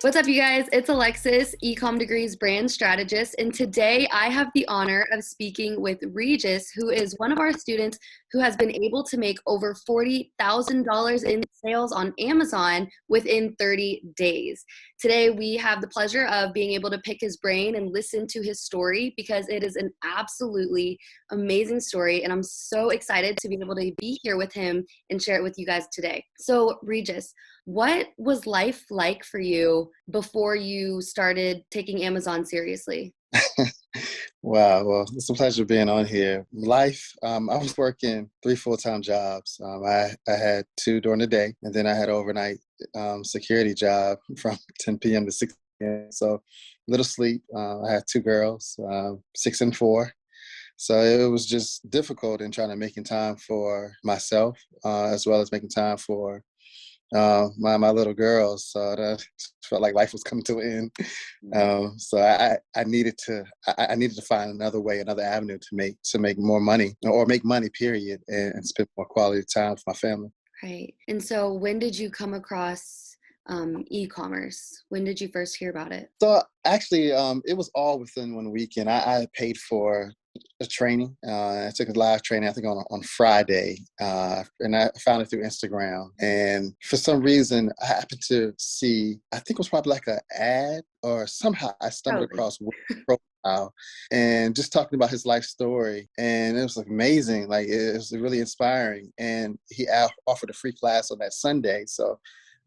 What's up, you guys? It's Alexis, Ecom Degrees brand strategist, and today I have the honor of speaking with Regis, who is one of our students who has been able to make over $40,000 in sales on Amazon within 30 days. Today, we have the pleasure of being able to pick his brain and listen to his story because it is an absolutely amazing story, and I'm so excited to be able to be here with him and share it with you guys today. So, Regis, what was life like for you before you started taking Amazon seriously? Wow, well, it's a pleasure being on here. Life, I was working three full-time jobs. I had two during the day, and then I had an overnight security job from 10 p.m. to 6 p.m. So little sleep. I had two girls, 6 and 4. So it was just difficult in trying to making time for myself, as well as making time for my little girls. So that felt like life was coming to an end. So I needed I needed to find another way, another avenue to make more money or make money, period, and spend more quality time with my family. Right. And so when did you come across e-commerce? When did you first hear about it? So actually, it was all within one weekend. I paid for a training. I took a live training, I think on Friday, and I found it through Instagram. And for some reason, I happened to see, I think it was probably like an ad, or somehow I stumbled Probably. across Will's profile and just talking about his life story. And it was like amazing. Like it was really inspiring. And he offered a free class on that Sunday. So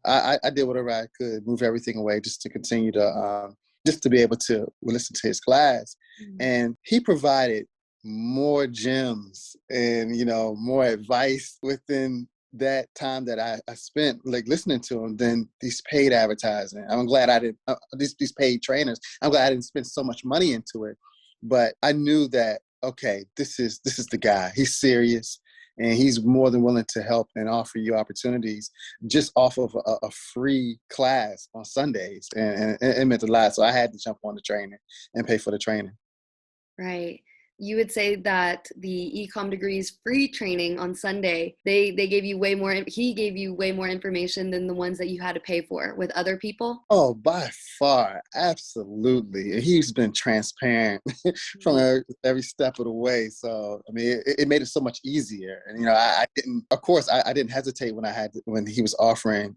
I did whatever I could, move everything away just to continue to just to be able to listen to his class. Mm. And he provided more gems and more advice within that time that I spent like listening to him than these paid advertising. I'm glad I didn't these paid trainers. I'm glad I didn't spend so much money into it. But I knew that okay, this is the guy. He's serious and he's more than willing to help and offer you opportunities just off of a free class on Sundays. And it meant a lot. So I had to jump on the training and pay for the training. Right. You would say that the Ecom Degrees free training on Sunday, they gave you way more, he gave you way more information than the ones that you had to pay for with other people? Oh, by far, absolutely. And he's been transparent from Mhm. every step of the way. So, I mean, it made it so much easier. And I didn't, of course, I didn't hesitate when he was offering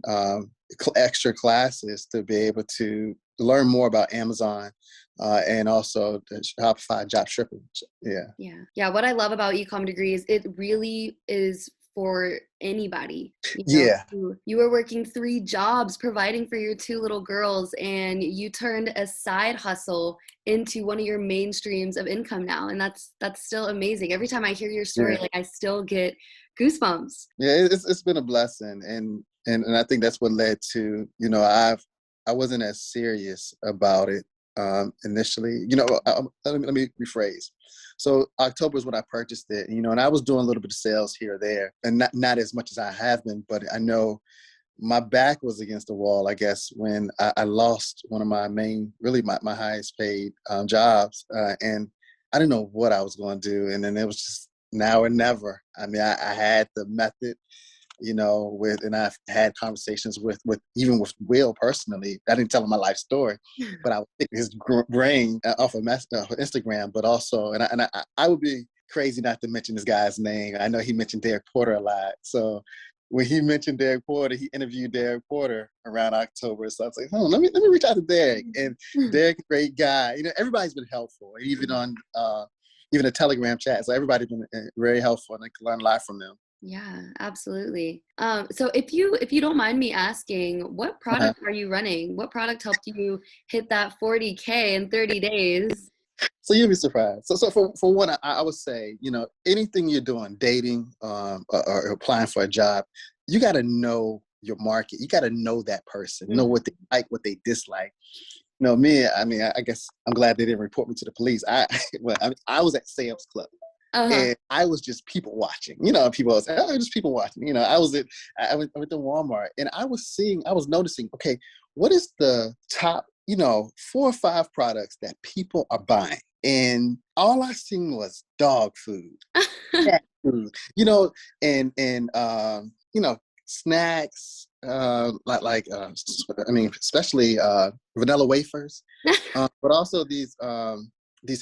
extra classes to be able to learn more about Amazon and also the Shopify drop shipping. Yeah, Yeah. Yeah. What I love about Ecom Degrees, it really is for anybody. yeah, You were working three jobs providing for your two little girls, and you turned a side hustle into one of your main streams of income now. And that's still amazing. Every time I hear your story, yeah, like I still get goosebumps. yeah. It's been a blessing, and I think that's what led to I wasn't as serious about it initially. Let me rephrase. So October is when I purchased it, and I was doing a little bit of sales here or there, and not as much as I have been, but I know my back was against the wall, I guess, when I lost one of my main, really my highest paid jobs, and I didn't know what I was going to do, and then it was just now or never. I mean, I had the method and I've had conversations with even with Will personally. I didn't tell him my life story, but I would pick his brain off of Instagram, but also, I would be crazy not to mention this guy's name. I know he mentioned Derek Porter a lot. So when he mentioned Derek Porter, he interviewed Derek Porter around October. So I was like, let me reach out to Derek. And Derek's a great guy. Everybody's been helpful, even on even a Telegram chat. So everybody's been very helpful, and I can learn a lot from them. Yeah, absolutely. So if you don't mind me asking, what Uh-huh. product are you running? What product helped you hit that 40K in 30 days? So you'll be surprised. So for one, I would say, anything you're doing, dating, or applying for a job, you got to know your market. You got to know that person, know Mm. what they like, what they dislike. Me, I mean, I guess I'm glad they didn't report me to the police. Well, I was at Sam's Club. Uh-huh. And I was just people watching. People was just people watching. I went to Walmart and I was noticing, okay, what is the top, 4 or 5 products that people are buying? And all I seen was dog food, cat food, and snacks, I mean, especially vanilla wafers, but also these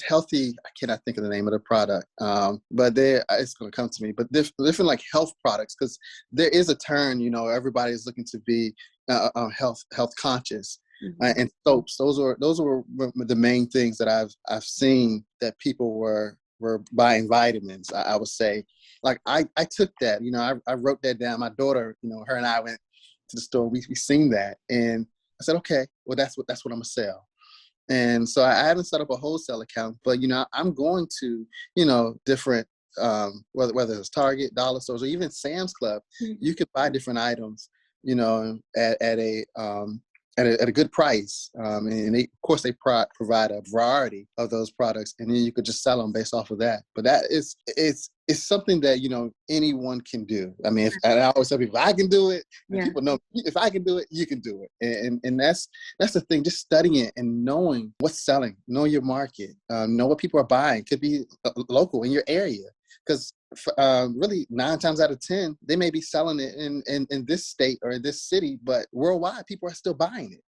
healthy. I cannot think of the name of the product, but it's going to come to me. But different like health products, because there is a turn. Everybody is looking to be health conscious. And soaps, those were the main things that I've seen that people were buying vitamins. I would say, like I took that, I wrote that down. My daughter, her and I went to the store. We seen that, and I said, okay, well that's what I'm gonna sell. And so I haven't set up a wholesale account, but I'm going to different whether it's Target, dollar stores, or even Sam's Club. You could buy different items, at a good price, and of course they provide a variety of those products, and then you could just sell them based off of that. But that is it's something that anyone can do. I mean, and I always tell people, I can do it, and people know if I can do it, you can do it. And that's the thing. Just studying it and knowing what's selling, know your market, know what people are buying. Could be local in your area. Because really 9 times out of 10, they may be selling it in this state or in this city, but worldwide, people are still buying it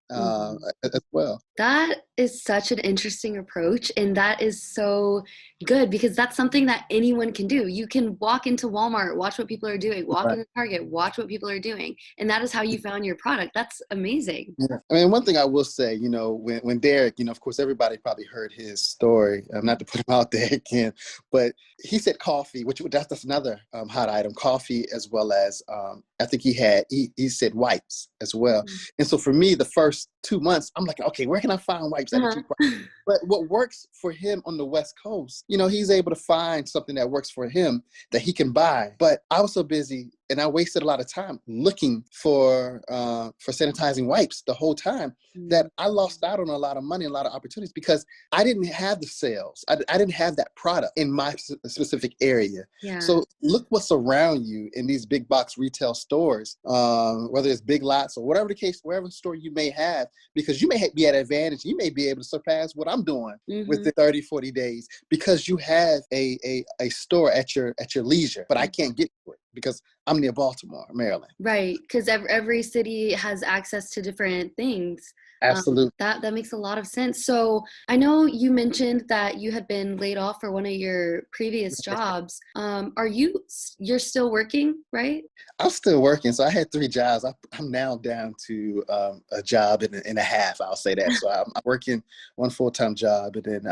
as well. That is such an interesting approach, and that is so good because that's something that anyone can do. You can walk into Walmart, watch what people are doing, walk into Target, watch what people are doing, and that is how you found your product. That's amazing. Yeah. I mean, one thing I will say, when Derek, of course, everybody probably heard his story. Not to put him out there again, but he said coffee, which that's another hot item, coffee, as well as I think he said wipes as well. And so for me, the first 2 months, I'm like, okay, where can I find wipes at a cheap price? But what works for him on the West Coast, he's able to find something that works for him that he can buy. But I was so busy and I wasted a lot of time looking for sanitizing wipes the whole time that I lost out on a lot of money, a lot of opportunities, because I didn't have the sales. I didn't have that product in my specific area. Yeah. So look what's around you in these big box retail stores, whether it's Big Lots or whatever the case, wherever store you may have, because you may be at an advantage. You may be able to surpass what I'm doing within 30, 40 days because you have a store at your leisure, but I can't get to it because I'm near Baltimore, Maryland. Right, because every city has access to different things. Absolutely. That makes a lot of sense. So I know you mentioned that you had been laid off for one of your previous jobs. You're still working, right? I'm still working. So I had 3 jobs. I'm now down to a job and a half, I'll say that. So I'm working 1 full-time job, and then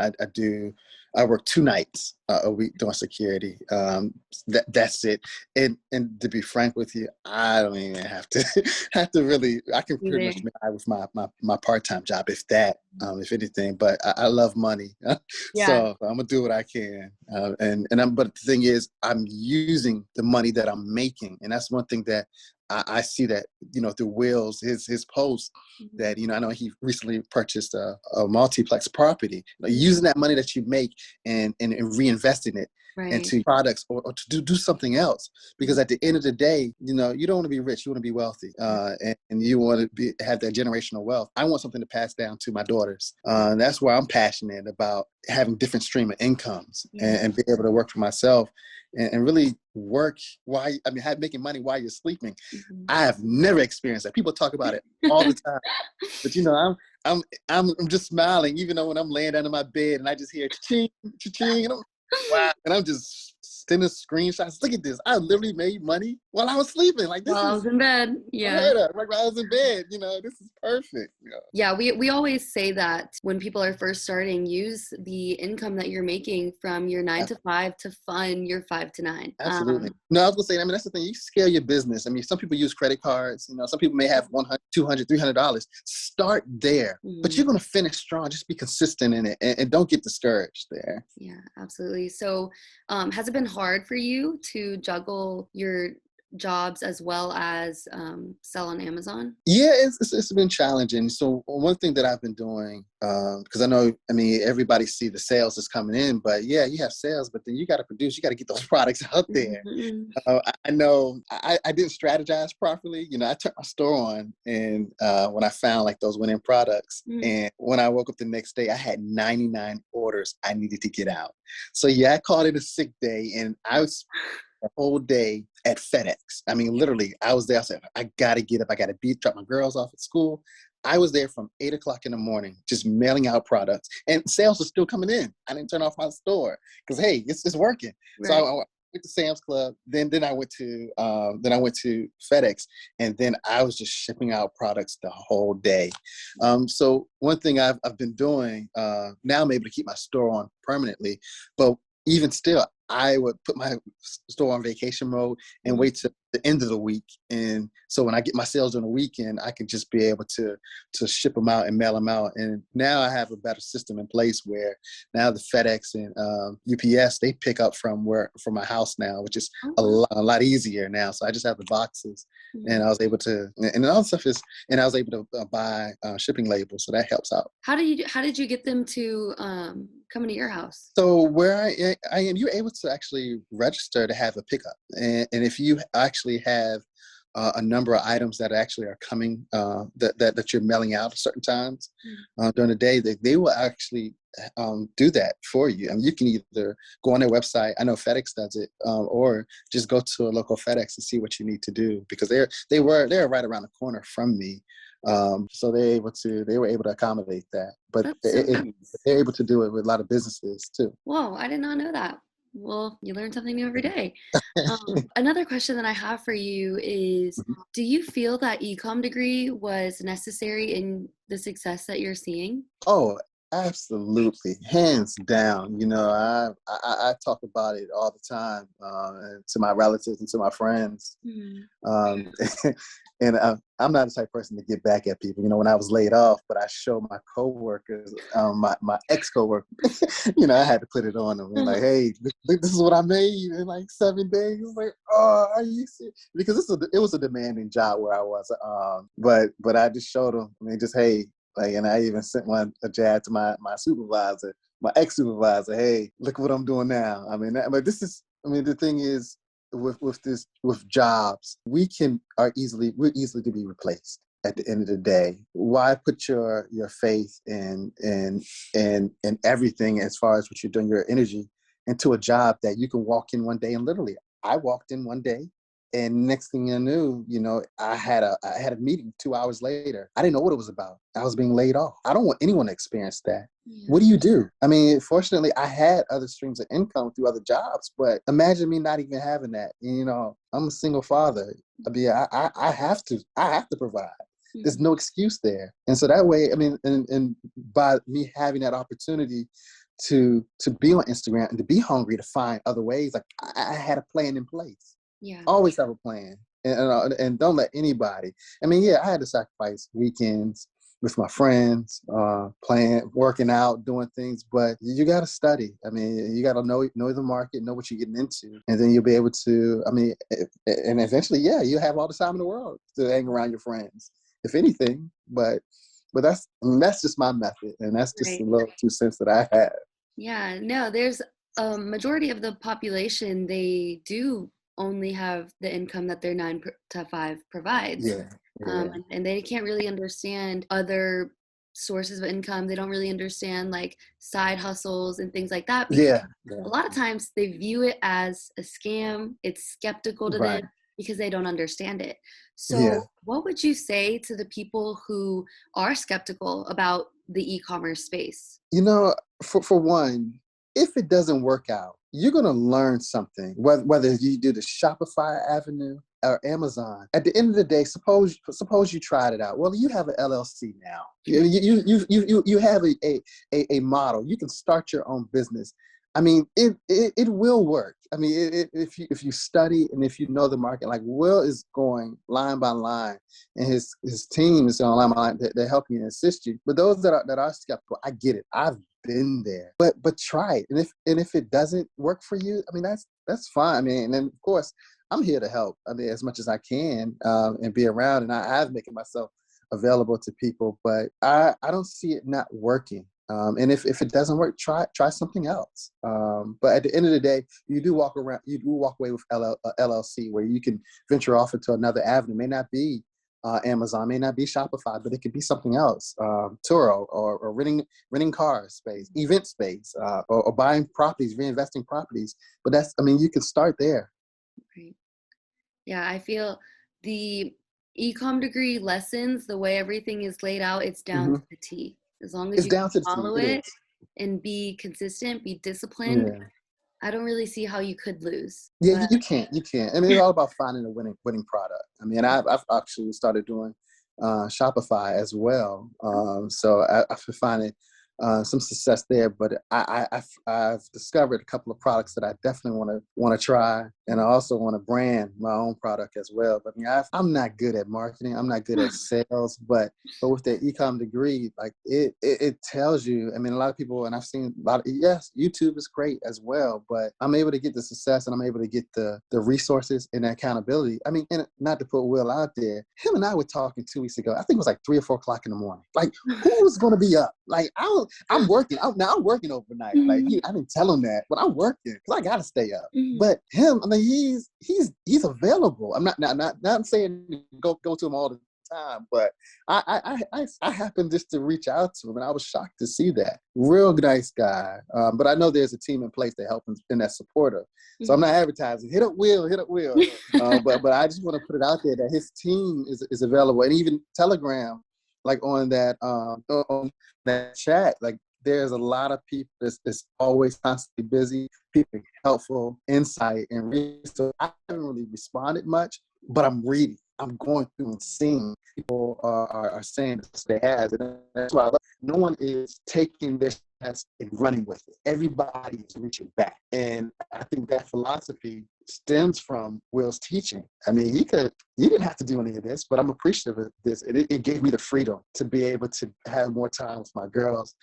I work 2 nights a week doing security. That's it. And to be frank with you, I don't even have to really. I can pretty much make it with my part-time job, if if anything. But I love money, so I'm gonna do what I can. But the thing is, I'm using the money that I'm making, and that's one thing that I see that, through Will's, his post, that, I know he recently purchased a multiplex property, using that money that you make and reinvesting it into products or to do something else. Because at the end of the day, you don't want to be rich, you want to be wealthy, and you want to have that generational wealth. I want something to pass down to my daughters. That's why I'm passionate about having different stream of incomes and be able to work for myself and really work making money while you're sleeping. I have never experienced that. People talk about it all the time, but I'm just smiling, even though when I'm laying down in my bed and I just hear cha-ching, cha-ching, and I'm just sending screenshots. Look at this. I literally made money while I was sleeping. Like this. While I was in bed. While I was in bed. This is perfect. Yeah, we always say that when people are first starting, use the income that you're making from your 9 to 5 to fund your 5 to 9. Absolutely. No, I was gonna say, that's the thing. You scale your business. Some people use credit cards. Some people may have $100, $200, $300. Start there, but you're gonna finish strong. Just be consistent in it, and don't get discouraged there. Yeah, absolutely. So, has it been hard for you to juggle your jobs as well as sell on Amazon? Yeah, it's been challenging. So one thing that I've been doing, because everybody see the sales that's coming in, but you have sales, but then you got to produce, you got to get those products out there. I know I didn't strategize properly. I turned my store on, and when I found like those winning products, and when I woke up the next day, I had 99 orders I needed to get out. So I called it a sick day, and I was the whole day at FedEx. I mean, literally, I was there. I said, I got to get up. I got to drop my girls off at school. I was there from 8 o'clock in the morning, just mailing out products, and sales were still coming in. I didn't turn off my store because, hey, it's working. So Right. I went to Sam's Club. Then I went to FedEx, and then I was just shipping out products the whole day. So one thing I've been doing now, I'm able to keep my store on permanently, but even still, I would put my store on vacation mode and wait till the end of the week. And so when I get my sales on the weekend, I can just be able to ship them out and mail them out. And now I have a better system in place where now the FedEx and UPS, they pick up from my house now, which is a lot easier now. So I just have the boxes, and I was able to, and all the stuff is, and I was able to buy shipping labels. So that helps out. How did you get them to come into your house? So where I am, you're able to actually register to have a pickup. And if you actually have a number of items that actually are coming, that you're mailing out at certain times during the day, they will actually do that for you. I mean, you can either go on their website, I know FedEx does it, or just go to a local FedEx and see what you need to do, because they're right around the corner from me. So they were able to accommodate that, but That's so nice. they're able to do it with a lot of businesses too. Whoa, I did not know that. Well, you learn something new every day. Another question that I have for you is, do you feel that ecom degree was necessary in the success that you're seeing? Oh, absolutely, hands down. You know, I talk about it all the time to my relatives and to my friends. Mhm. Um, and I'm not the type of person to get back at people. You know, when I was laid off, but I show my coworkers, my ex coworker, you know, I had to put it on them. And like, hey, this is what I made in like 7 days. Like, oh, are you serious? Because it was a demanding job where I was. But I just showed them. I mean, just hey. Like, and I even sent a jab to my supervisor, my ex supervisor. Hey, look what I'm doing now. I mean, but this is. I mean, the thing is, with jobs, we're easily to be replaced at the end of the day. Why put your faith and everything as far as what you're doing, your energy, into a job that you can walk in one day and literally, I walked in one day. And next thing I knew, you know, I had a meeting 2 hours later. I didn't know what it was about. I was being laid off. I don't want anyone to experience that. Yeah. What do you do? I mean, fortunately, I had other streams of income through other jobs, but imagine me not even having that. You know, I'm a single father. I mean, I have to provide. There's no excuse there. And so that way, I mean, and by me having that opportunity to be on Instagram and to be hungry to find other ways, like I had a plan in place. Yeah. Always have a plan, and don't let anybody. I mean, yeah, I had to sacrifice weekends with my friends, playing, working out, doing things, but you got to study. I mean, you got to know the market, know what you're getting into, and then you'll be able to. I mean, and eventually, yeah, you have all the time in the world to hang around your friends, if anything. But that's just my method, and that's just Right. a little 2 cents that I have. Yeah, no, there's a majority of the population, they do only have the income that their 9 to 5 provides. Yeah, yeah, And they can't really understand other sources of income. They don't really understand like side hustles and things like that, because yeah, yeah. a lot of times they view it as a scam. It's skeptical to them Right. because they don't understand it. Yeah. So, what would you say to the people who are skeptical about the e-commerce space? You know, for one, if it doesn't work out, you're going to learn something, whether you do the Shopify avenue or Amazon. At the end of the day, suppose you tried it out. Well, you have an LLC now. You have a model. You can start your own business. I mean, it will work. I mean, if you study and if you know the market, like Will is going line by line, and his team is going line by line. They're helping and assist you. But those that are skeptical, I get it. I've been there. But try it, and if it doesn't work for you, I mean that's fine. I mean, and then of course I'm here to help. I mean, as much as I can, and be around, and I have making myself available to people. But I don't see it not working. And if it doesn't work, try something else. But at the end of the day, you do walk away with LLC, where you can venture off into another avenue. It may not be Amazon, may not be Shopify, but it could be something else. Turo, or renting cars space, event space, or buying properties, reinvesting properties. But you can start there. Right. Yeah, I feel the ecom degree lessons, the way everything is laid out, it's down Hmm. to the T. As long as It's you can down to the T. follow It it is. and be consistent, be disciplined, Yeah. I don't really see how you could lose. Yeah, But you can't. You can't. I mean, it's all about finding a winning product. I mean, I've actually started doing Shopify as well. So I find it some success there. But I've discovered a couple of products that I definitely want to try, and I also want to brand my own product as well. But I mean, I'm not good at marketing. I'm not good at sales. But with the ecom degree, like it tells you. I mean, a lot of people, and I've seen a lot of, yes, YouTube is great as well, but I'm able to get the success and I'm able to get the resources and the accountability. I mean, and not to put Will out there, him and I were talking 2 weeks ago. I think it was like 3 or 4 o'clock in the morning. Like, who's going to be up? Like, I'm working. I'm working overnight. Like, Mhm, I didn't tell him that, but I'm working because I got to stay up. mhm. But him, I mean, he's available. I'm not saying go to him all the time, but I happened just to reach out to him, and I was shocked to see that. Real nice guy. But I know there's a team in place to help him and that's supportive. So I'm Mhm. not advertising. Hit up Will. Hit up Will. But I just want to put it out there that his team is available, and even Telegram, like on that chat, like there's a lot of people that's always constantly busy. People helpful insight and research. So I haven't really responded much, but I'm reading. I'm going through and seeing people are saying this they has, and that's why I love. No one is taking this test and running with it. Everybody is reaching back, and I think that philosophy stems from Will's teaching. I mean, he didn't have to do any of this, but I'm appreciative of this. It gave me the freedom to be able to have more time with my girls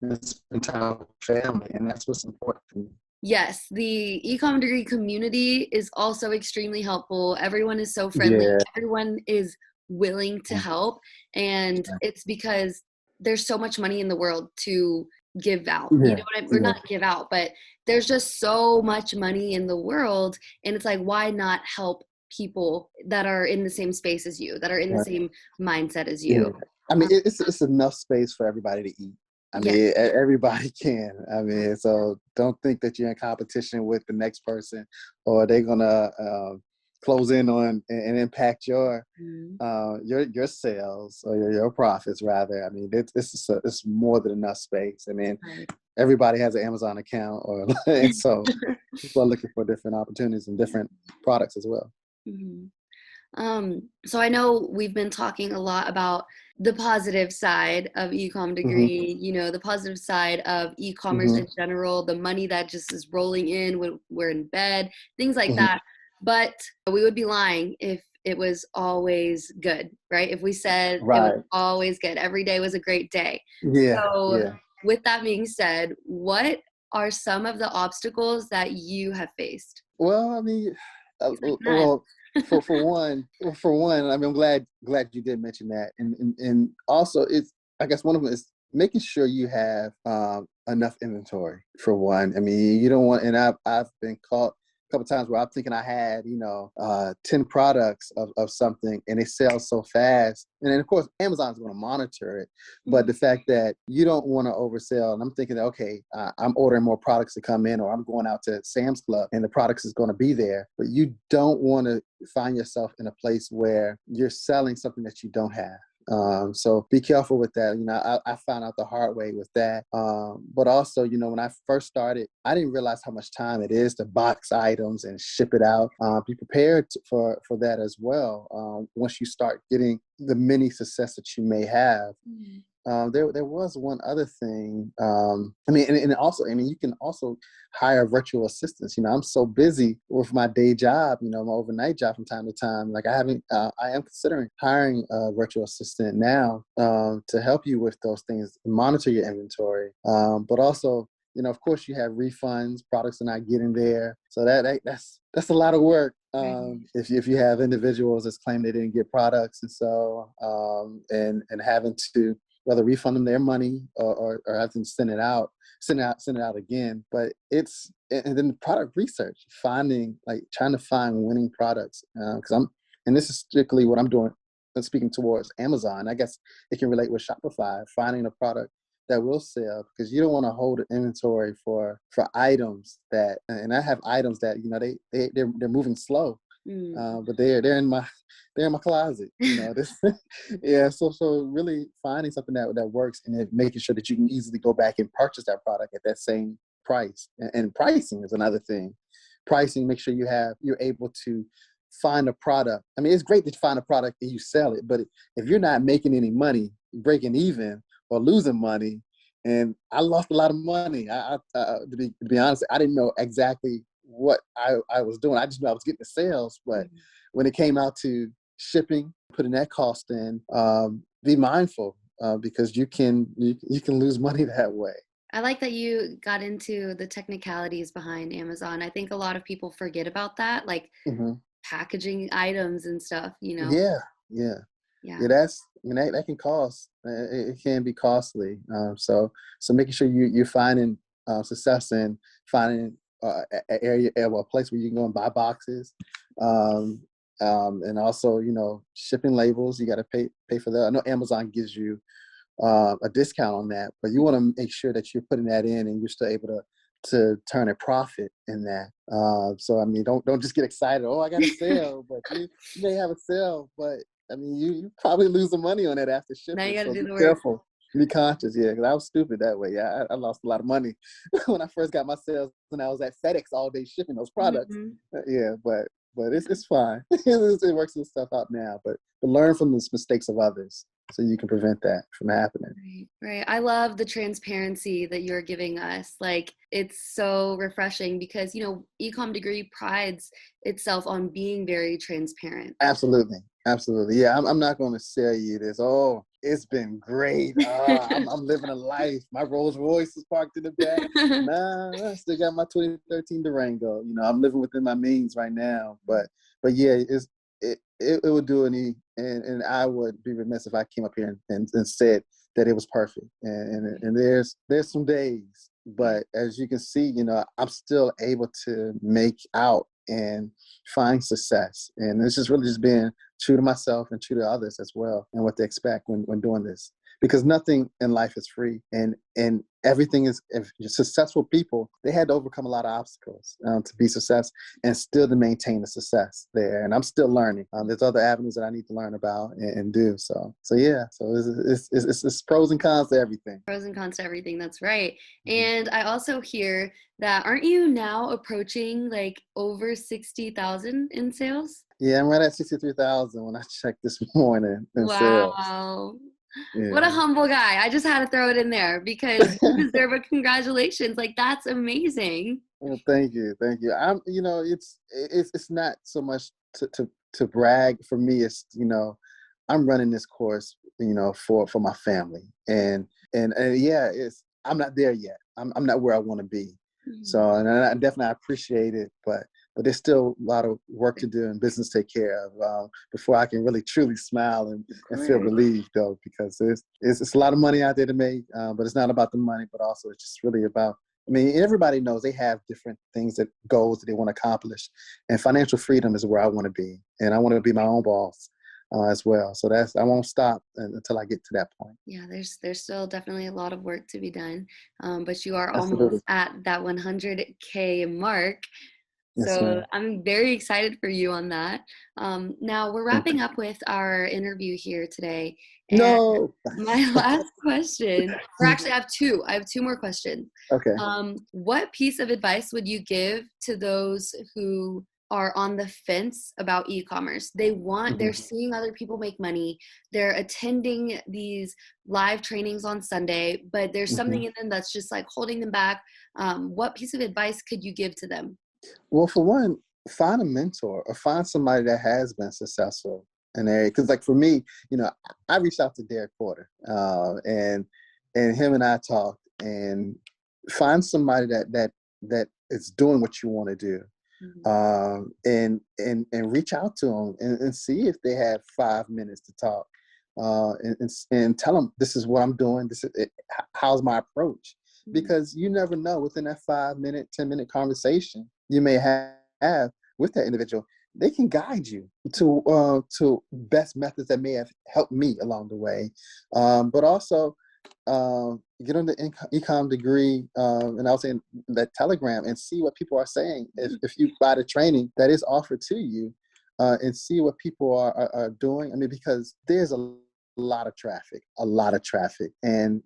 and spend time with family, and that's what's important to me. Yes, the ecom degree community is also extremely helpful. Everyone is so friendly. Yeah. Everyone is willing to help. And it's because there's so much money in the world to give out. You Yeah. know what I mean? Or Yeah. not give out, but there's just so much money in the world. And it's like, why not help people that are in the same space as you, that are in the Right. same mindset as Yeah. you? I mean, Um, it's enough space for everybody to eat. I yeah. mean, everybody can. I mean, so don't think that you're in competition with the next person, or they're gonna close in on and impact Mhm. your sales or your profits rather. I mean, it's more than enough space. I mean, Right. everybody has an Amazon account, or and so people are looking for different opportunities and different products as well. Mhm. So I know we've been talking a lot about the positive side of ecom Hmm. degree, the positive side of e-commerce Hmm. in general, the money that just is rolling in when we're in bed, things like Hmm. that. But we would be lying if it was always good, right? If we said it was Right. always good, every day was a great day. Yeah. So Yeah. with that being said, what are some of the obstacles that you have faced? Well, I mean, Things like that. well, for one, I mean, I'm glad you did mention that, and also it's, I guess one of them is making sure you have enough inventory for one. I mean, you don't want, and I've been caught a couple times where I'm thinking I had 10 products of something, and they sell so fast, and then of course Amazon's going to monitor it, but Mhm. the fact that you don't want to oversell, and I'm thinking that, okay, I'm ordering more products to come in, or I'm going out to Sam's Club and the products is going to be there, but you don't want to find yourself in a place where you're selling something that you don't have. So be careful with that. I found out the hard way with that. But also, when I first started, I didn't realize how much time it is to box items and ship it out. Be prepared for that as well. Once you start getting the mini success that you may have. Mhm. There was one other thing. I mean, and also, I mean, you can also hire virtual assistants. I'm so busy with my day job, my overnight job from time to time. Like I am considering hiring a virtual assistant now to help you with those things, monitor your inventory, but also. Of course, you have refunds. Products are not getting there, so that's a lot of work. Right. If you have individuals that claim they didn't get products, and so and having to whether refund them their money or have them send it out again. But and then the product research, trying to find winning products. And this is strictly what I'm doing, speaking towards Amazon. I guess it can relate with Shopify, finding a product that will sell, because you don't want to hold an inventory for items and I have items that they're moving slow. Mm. But they're in my closet. This yeah. So really finding something that works, and then making sure that you can easily go back and purchase that product at that same price. And pricing is another thing. Pricing, make sure you're able to find a product. I mean, it's great to find a product and you sell it, but if you're not making any money, breaking even or losing money, and I lost a lot of money. To be honest, I didn't know exactly what I was doing. I just knew I was getting the sales, but Mhm. when it came out to shipping, putting that cost in, be mindful because you can lose money that way. I like that you got into the technicalities behind Amazon. I think a lot of people forget about that, like Hmm. packaging items and stuff, you know? Yeah, yeah. Yeah, Yeah. I mean, that can cost. It can be costly. So making sure you're finding success in finding a area, well, a place where you can go and buy boxes, um, and also shipping labels. You got to pay for that. I know Amazon gives you a discount on that, but you want to make sure that you're putting that in and you're still able to turn a profit in that. So I mean, don't just get excited. Oh, I got a sale, but you may have a sale, but I mean, you probably lose the money on it after Now you shipping. got to So do be the work. careful, be conscious. Yeah, because I was stupid that way. Yeah, I lost a lot of money when I first got my sales, and I was at FedEx all day shipping those products. Mhm. Yeah, but it's fine. It works this stuff out now. But learn from the mistakes of others so you can prevent that from happening. Right, right. I love the transparency that you're giving us. Like, it's so refreshing because, Ecom Degree prides itself on being very transparent. Absolutely. Absolutely. Yeah, I'm not going to sell you this. Oh, it's been great. I'm living a life. My Rolls Royce is parked in the back. Nah, I still got my 2013 Durango. I'm living within my means right now. But yeah, it would do and I would be remiss if I came up here and said that it was perfect. And there's some days, Yeah. but as you can see, I'm still able to make out and find success. And this is really just being true to myself and true to others as well, and what they expect when doing this. Because nothing in life is free, and everything is. If successful people, they had to overcome a lot of obstacles to be success, and still to maintain the success there. And I'm still learning. There's other avenues that I need to learn about and do. So yeah. So it's pros and cons to everything. Pros and cons to everything. That's right. Mhm. And I also hear that aren't you now approaching like over 60,000 in sales? Yeah, I'm right at 63,000 when I checked this morning in sales. Wow. What a Yeah. humble guy. I just had to throw it in there because you deserve a congratulations. Like, that's amazing. Well, thank you, thank you. It's not so much to brag for me. It's I'm running this course, for my family, and yeah, I'm not there yet. I'm not where I want to be. Mhm. So, and I definitely appreciate it, but there's still a lot of work to do and business to take care of before I can really truly smile Of and feel course. relieved, though, because it's a lot of money out there to make, but it's not about the money, but also it's just really about. I mean, everybody knows they have different things goals that they want to accomplish, and financial freedom is where I want to be, and I want to be my own boss as well. So I won't stop until I get to that point. Yeah, there's still definitely a lot of work to be done, but you are Absolutely, almost at that 100K mark. yes, So ma'am. I'm very excited for you on that. Now we're Thank wrapping you. up with our interview here today, and No. my last question, or actually, I have two. I have two more questions. Okay. What piece of advice would you give to those who are on the fence about e-commerce? They're Mhm. seeing other people make money. They're attending these live trainings on Sunday, but there's something Mhm. in them that's just like holding them back. What piece of advice could you give to them? Well, for one, find a mentor or find somebody that has been successful in the area. Because, like for me, I reached out to Derek Porter, and him and I talked, and find somebody that is doing what you want to do, Mhm. and reach out to them and see if they have 5 minutes to talk, and tell them this is what I'm doing. How's my approach? Mhm. Because you never know, within that 5 minute, 10 minute conversation you may have with that individual, they can guide you to best methods that may have helped me along the way, but also get on the ecom degree, and I was saying that Telegram, and see what people are saying. If you buy the training that is offered to you, and see what people are doing. I mean, because there's a lot of traffic, and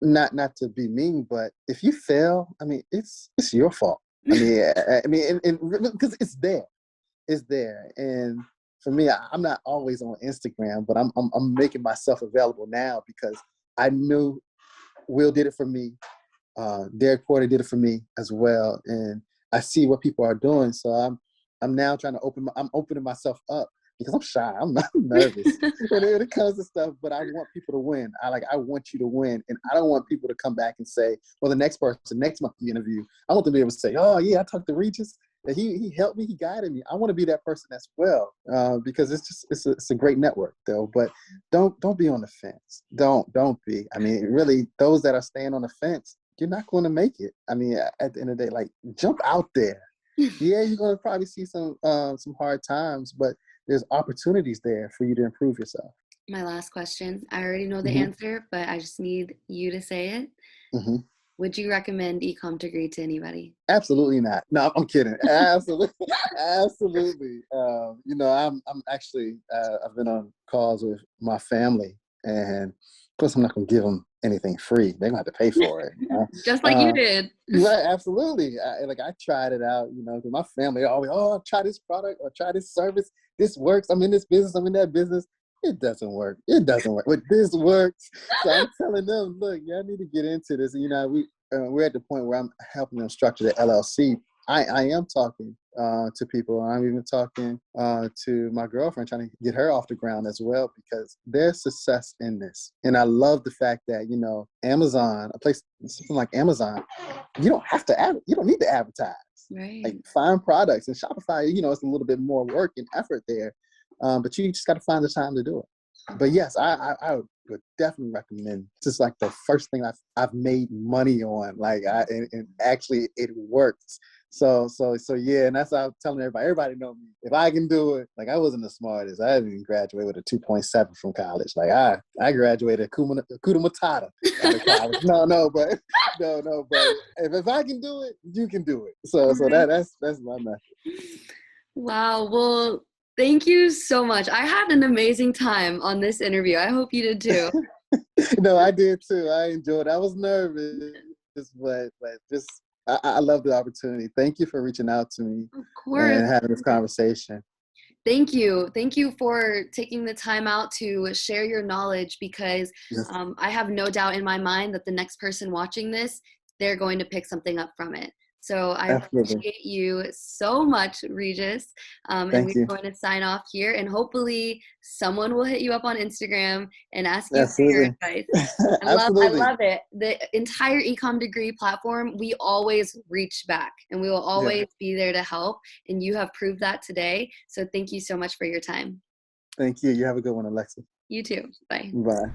not to be mean, but if you fail, I mean, it's your fault. And because it's there. And for me, I'm not always on Instagram, but I'm making myself available now because I knew Will did it for me. Derek Porter did it for me as well, and I see what people are doing. So I'm now trying to I'm opening myself up because I'm shy. I'm nervous when it comes to stuff. But I want people to win. I want you to win, and I don't want people to come back and say, well, the next month you interview, I want them to be able to say, oh yeah, I talked to Regis. That he helped me, he guided me. I want to be that person as well, because it's a great network though. But don't be on the fence. Don't be. I mean, really, those that are staying on the fence, you're not going to make it. I mean, at the end of the day, like, jump out there. Yeah, you're going to probably see some hard times, but there's opportunities there for you to improve yourself. My last question. I already know the Mm-hmm. answer, but I just need you to say it. Mm-hmm. Would you recommend Ecom degree to anybody? Absolutely not. No, I'm kidding. Absolutely, absolutely. I'm actually I've been on calls with my family, and of course I'm not going to give them anything free. They're going to have to pay for it. Just like you did. Right, absolutely. I tried it out, because my family always, oh, try this product or try this service. This works. I'm in this business. I'm in that business. It doesn't work. But this works. So I'm telling them, look, y'all need to get into this. We're at the point where I'm helping them structure the LLC. I am talking to people. I'm even talking to my girlfriend, trying to get her off the ground as well, because there's success in this. And I love the fact that, Amazon, a place, something like Amazon, you don't need to advertise. Right. Like, find products. And Shopify, it's a little bit more work and effort there. But you just got to find the time to do it. But yes, I would definitely recommend. This is like the first thing I've made money on. And actually it works. So yeah, and that's how I'm telling everybody. Everybody know me. If I can do it, I wasn't the smartest. I didn't graduate with a 2.7 from college. I graduated Kuta Matata out of college. But if I can do it, you can do it. So that's my method. Wow. Well, thank you so much. I had an amazing time on this interview. I hope you did too. No, I did too. I enjoyed it. I was nervous, but just I love the opportunity. Thank you for reaching out to me. Of course. And having this conversation. Thank you. Thank you for taking the time out to share your knowledge, because Yes. I have no doubt in my mind that the next person watching this, they're going to pick something up from it. So I appreciate you so much, Regis. And we're going to sign off here, and hopefully someone will hit you up on Instagram and ask you for your advice. I love it. The entire Ecom degree platform, we always reach back, and we will always be there to help. And you have proved that today. So thank you so much for your time. Thank you. You have a good one, Alexa. You too. Bye. Bye.